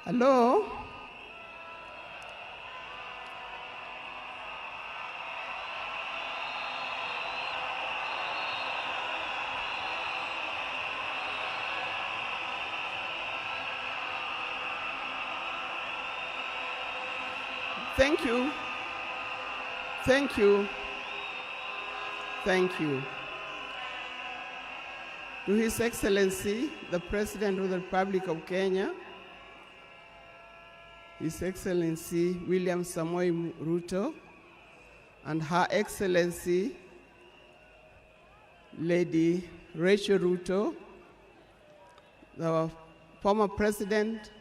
Hello? Thank you. Thank you. Thank you. To His Excellency, the President of the Republic of Kenya, His Excellency William Samoei Ruto, and Her Excellency Lady Rachel Ruto, the former President,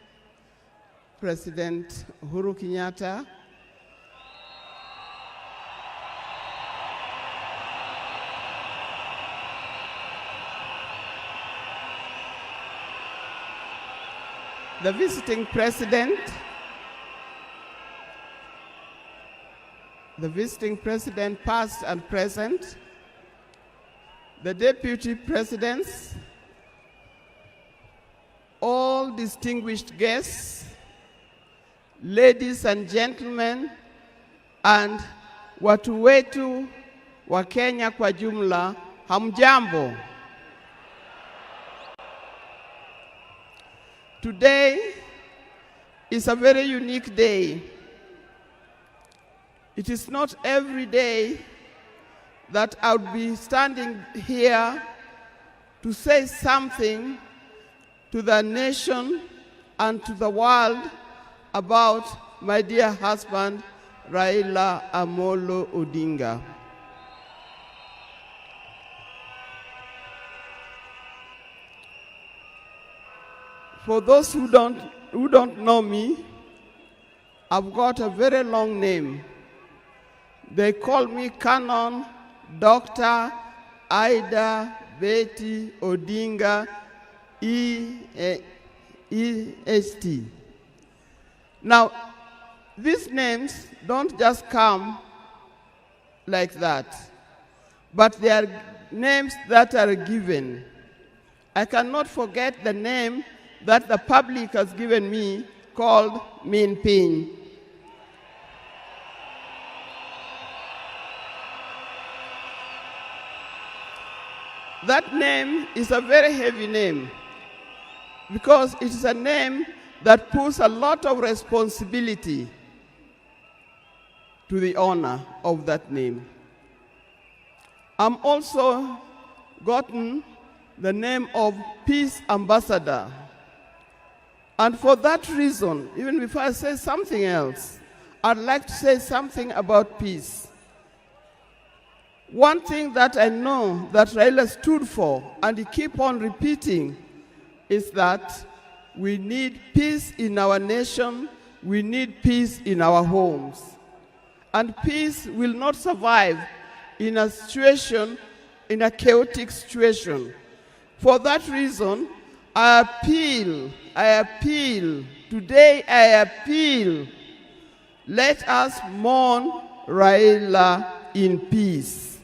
President Uhuru Kenyatta, the visiting president, past and present, the deputy presidents, all distinguished guests, ladies and gentlemen, and watu wetu wa Kenya kwa jumla, hamjambo. Today is a very unique day. It is not every day that I would be standing here to say something to the nation and to the world about my dear husband, Raila Amolo Odinga. For those who don't know me, I've got a very long name. They call me Canon Dr. Ida Betty Odinga EST. Now, these names don't just come like that, but they are names that are given. I cannot forget the name that the public has given me called Min Pin. That name is a very heavy name because it is a name that puts a lot of responsibility to the owner of that name. I'm also gotten the name of Peace Ambassador. And for that reason, even before I say something else, I'd like to say something about peace. One thing that I know that Raila stood for, and he keep on repeating, is that we need peace in our nation, we need peace in our homes. And peace will not survive in a situation, in a chaotic situation. For that reason, I appeal, today I appeal, let us mourn Raila in peace.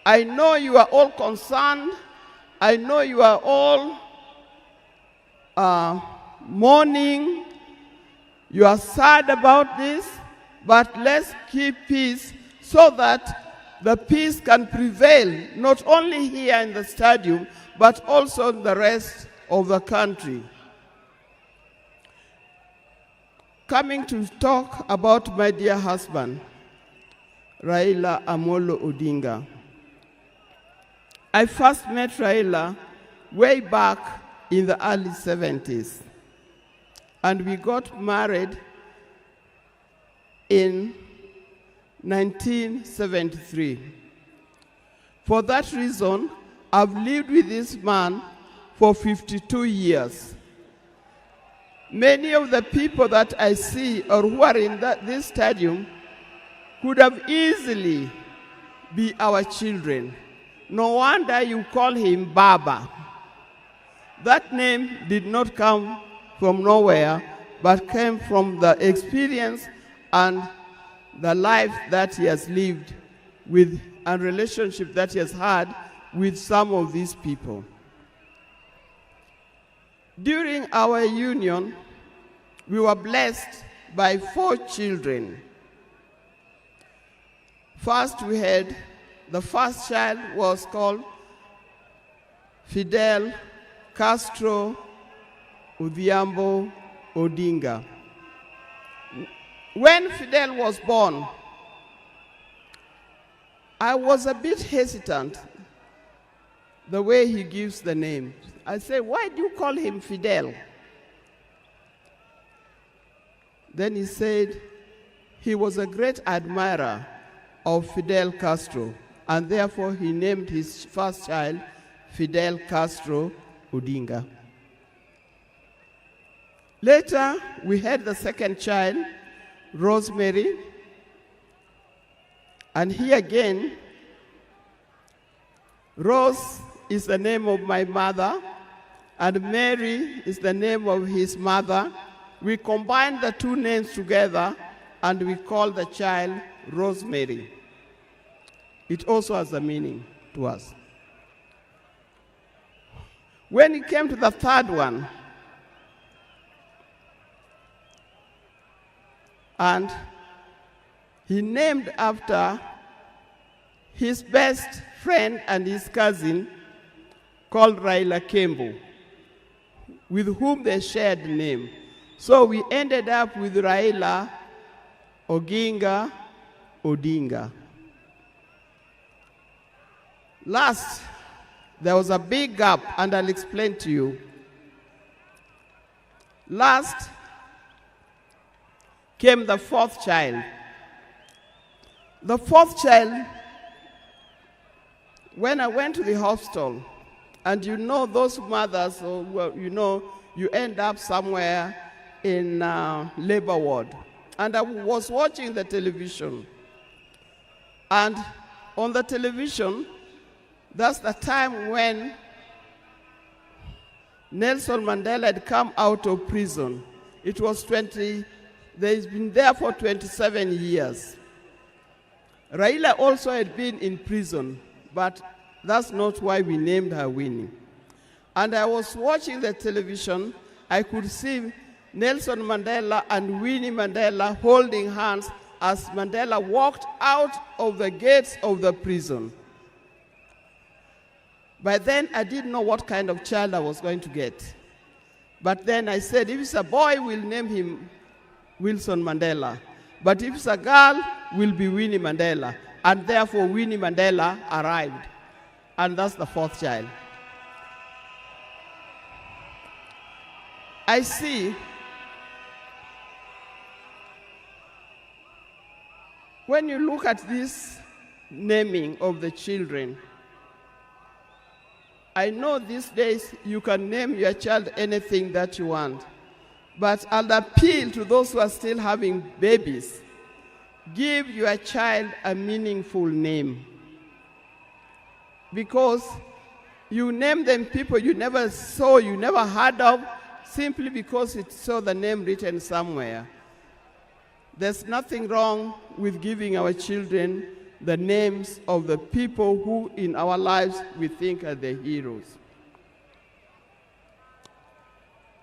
I know you are all concerned, I know you are all mourning, you are sad about this, but let's keep peace so that the peace can prevail, not only here in the stadium, but also in the rest of the country. Coming to talk about my dear husband, Raila Amolo Odinga. I first met Raila way back in the early 70s, and we got married in 1973. For that reason, I've lived with this man for 52 years. Many of the people that I see or who are in this stadium could have easily be our children. No wonder you call him Baba. That name did not come from nowhere, but came from the experience and the life that he has lived with and relationship that he has had with some of these people. During our union, we were blessed by 4 children. First, the first child was called Fidel Castro Raila Odinga. When Fidel was born, I was a bit hesitant the way he gives the name. I said, why do you call him Fidel? Then he said he was a great admirer of Fidel Castro, and therefore he named his first child Fidel Castro Odinga. Later, we had the second child, Rosemary, and here again, Rose is the name of my mother, and Mary is the name of his mother. We combined the 2 names together, and we called the child Rosemary. It also has a meaning to us. When it came to the third one, and he named after his best friend and his cousin called Raila Kembo, with whom they shared the name. So we ended up with Raila Odinga. Last, there was a big gap, and I'll explain to you. Last came the 4th child. The 4th child, when I went to the hospital, and you know those mothers, you end up somewhere in labor ward. And I was watching the television. And on the television, that's the time when Nelson Mandela had come out of prison. It was he's been there for 27 years. Raila also had been in prison, but that's not why we named her Winnie. And I was watching the television. I could see Nelson Mandela and Winnie Mandela holding hands as Mandela walked out of the gates of the prison. By then, I didn't know what kind of child I was going to get. But then I said, if it's a boy, we'll name him Wilson Mandela. But if it's a girl, will be Winnie Mandela. And therefore, Winnie Mandela arrived. And that's the 4th child. I see when you look at this naming of the children, I know these days you can name your child anything that you want, but I'll appeal to those who are still having babies. Give your child a meaningful name, because you name them people you never saw, you never heard of, simply because it saw the name written somewhere. There's nothing wrong with giving our children the names of the people who in our lives we think are the heroes.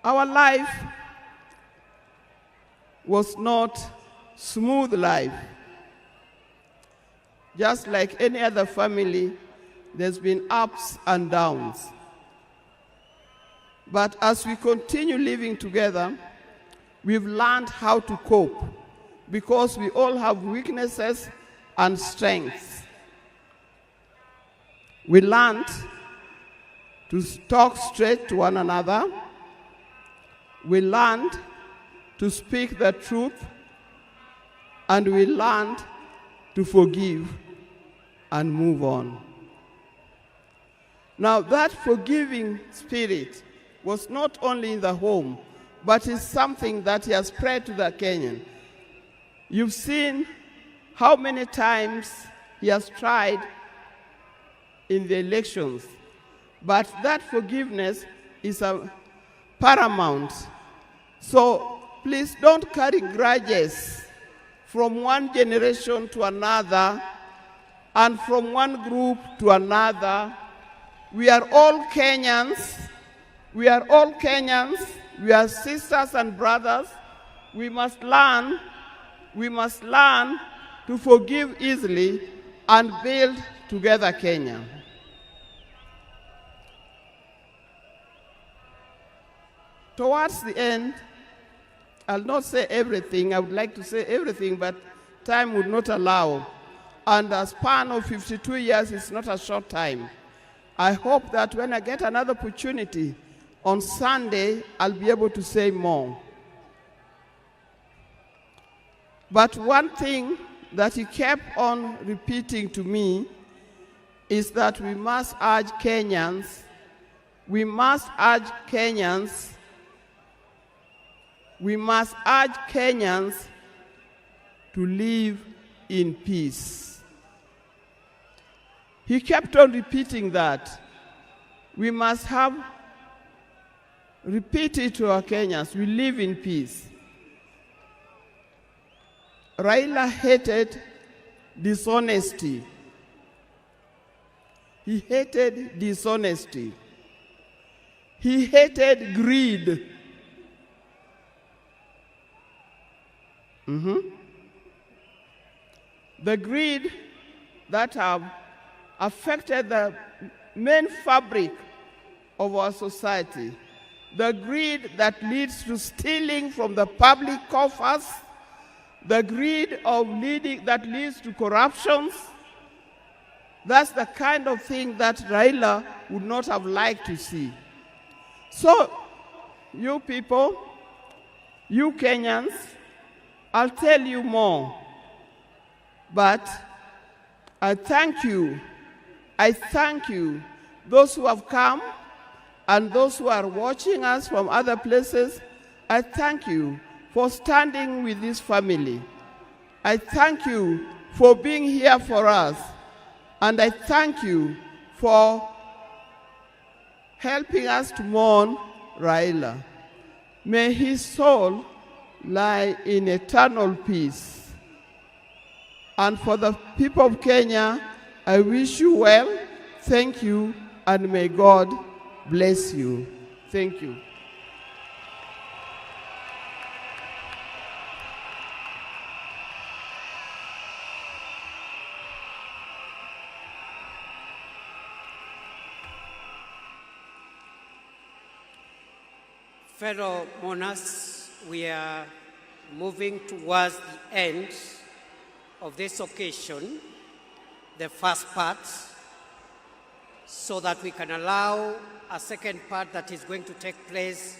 Our life was not smooth life. Just like any other family, there's been ups and downs. But as we continue living together, we've learned how to cope, because we all have weaknesses and strengths. We learned to talk straight to one another. We learned to speak the truth, and we learned to forgive and move on. Now, that forgiving spirit was not only in the home, but is something that has spread to the Kenyan. You've seen how many times he has tried in the elections, but that forgiveness is paramount. So please don't carry grudges from one generation to another and from one group to another. We are all Kenyans, We are all Kenyans. We are sisters and brothers. We must learn to forgive easily and build together Kenya. Towards the end, I'll not say everything. I would like to say everything, but time would not allow. And a span of 52 years is not a short time. I hope that when I get another opportunity on Sunday, I'll be able to say more. But one thing that he kept on repeating to me is that we must urge Kenyans to live in peace. He kept on repeating that. We must repeat it to our Kenyans. We live in peace. Raila hated dishonesty. He hated dishonesty. He hated greed. The greed that have affected the main fabric of our society. The greed that leads to stealing from the public coffers. The greed that leads to corruptions. That's the kind of thing that Raila would not have liked to see. So, you people, you Kenyans, I'll tell you more. But I thank you. I thank you, those who have come and those who are watching us from other places. I thank you for standing with this family. I thank you for being here for us. And I thank you for helping us to mourn Raila. May his soul lie in eternal peace. And for the people of Kenya, I wish you well, thank you, and may God bless you. Thank you. Fellow monarchs, we are moving towards the end of this occasion, the first part, so that we can allow a second part that is going to take place